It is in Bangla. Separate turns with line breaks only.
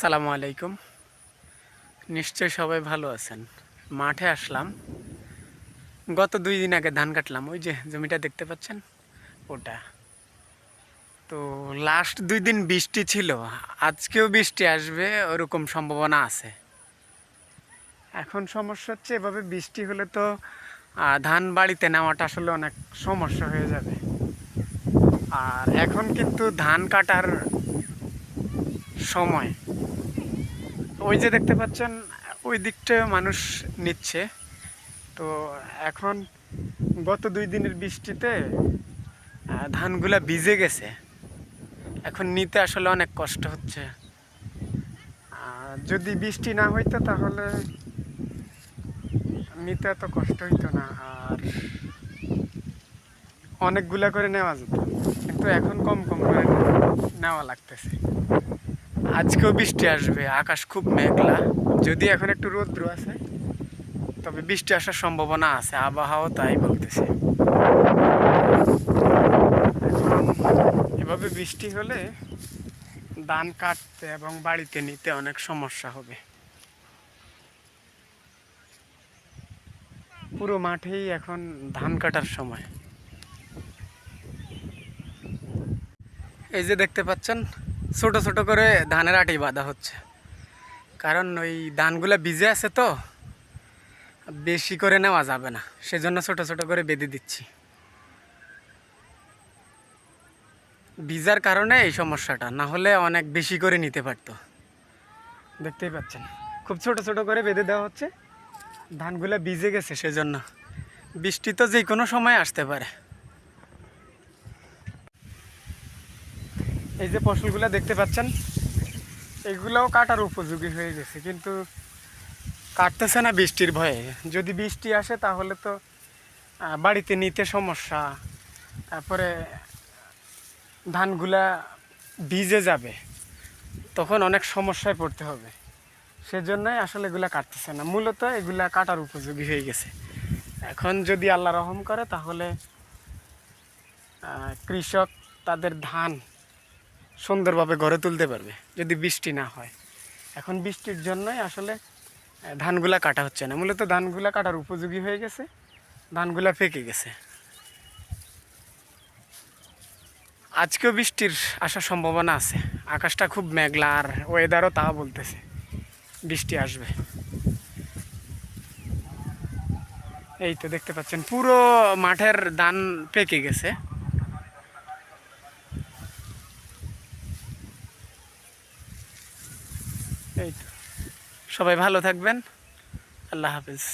সালামু আলাইকুম। নিশ্চয়ই সবাই ভালো আছেন। মাঠে আসলাম, গত 2 দিন আগে ধান কাটলাম। ওই যে জমিটা দেখতে পাচ্ছেন, ওটা তো লাস্ট 2 দিন বৃষ্টি ছিল। আজকেও বৃষ্টি আসবে ওরকম সম্ভাবনা আছে। এখন সমস্যা হচ্ছে, এভাবে বৃষ্টি হলে তো ধান বাড়িতে নেওয়াটা আসলে অনেক সমস্যা হয়ে যাবে। আর এখন কিন্তু ধান কাটার সময়। ওই যে দেখতে পাচ্ছেন, ওই দিকটা মানুষ নিচ্ছে। তো এখন গত 2 দিনের বৃষ্টিতে ধানগুলা ভিজে গেছে। এখন নিতে আসলে অনেক কষ্ট হচ্ছে। যদি বৃষ্টি না হইতো তাহলে নিতে এত কষ্ট হইতো না, আর অনেকগুলা করে নেওয়া যেত। কিন্তু এখন কম কম করে নেওয়া লাগতেছে। আজকেও বৃষ্টি আসবে, আকাশ খুব মেঘলা। যদি এখন একটু রৌদ্র আছে, তবে বৃষ্টি আসার সম্ভাবনা আছে, আবহাওয়া তাই বলতেছে। এভাবে বৃষ্টি হলে ধান কাটতে এবং বাড়িতে নিতে অনেক সমস্যা হবে। পুরো মাঠেই এখন ধান কাটার সময়। এই যে দেখতে পাচ্ছেন, ছোট ছোট করে ধানের আটি বাঁধা হচ্ছে। কারণ ওই ধানগুলা ভিজে আছে, তো বেশি করে নেওয়া যাবে না, সেজন্য ছোট ছোট করে বেঁধে দিচ্ছি। ভিজার কারণে এই সমস্যাটা, না হলে অনেক বেশি করে নিতে পারতো। দেখতেই পাচ্ছেন, খুব ছোট ছোট করে বেঁধে দেওয়া হচ্ছে। ধানগুলা ভিজে গেছে, সেজন্য। বৃষ্টি তো যে কোনো সময় আসতে পারে। এই যে ফসলগুলো দেখতে পাচ্ছেন, এগুলোও কাটার উপযোগী হয়ে গেছে, কিন্তু কাটতেছে না বৃষ্টির ভয়ে। যদি বৃষ্টি আসে তাহলে তো বাড়িতে নিতে সমস্যা। তারপরে ধানগুলা ভিজে যাবে, তখন অনেক সমস্যায় পড়তে হবে। সেজন্যই আসলে এগুলা কাটতেছে না। মূলত এগুলা কাটার উপযোগী হয়ে গেছে। এখন যদি আল্লাহ রহম করে, তাহলে কৃষক তাদের ধান সুন্দরভাবে ঘরে তুলতে পারবে, যদি বৃষ্টি না হয়। এখন বৃষ্টির জন্যই আসলে ধানগুলা কাটা হচ্ছে না। মূলত ধানগুলা কাটার উপযোগী হয়ে গেছে, ধানগুলা পেকে গেছে। আজকেও বৃষ্টির আসার সম্ভাবনা আছে। আকাশটা খুব মেঘলা, আর ওয়েদারও তা বলতেছে বৃষ্টি আসবে। এই তো দেখতে পাচ্ছেন, পুরো মাঠের ধান পেকে গেছে। এই তো, সবাই ভালো থাকবেন। আল্লাহ হাফেজ।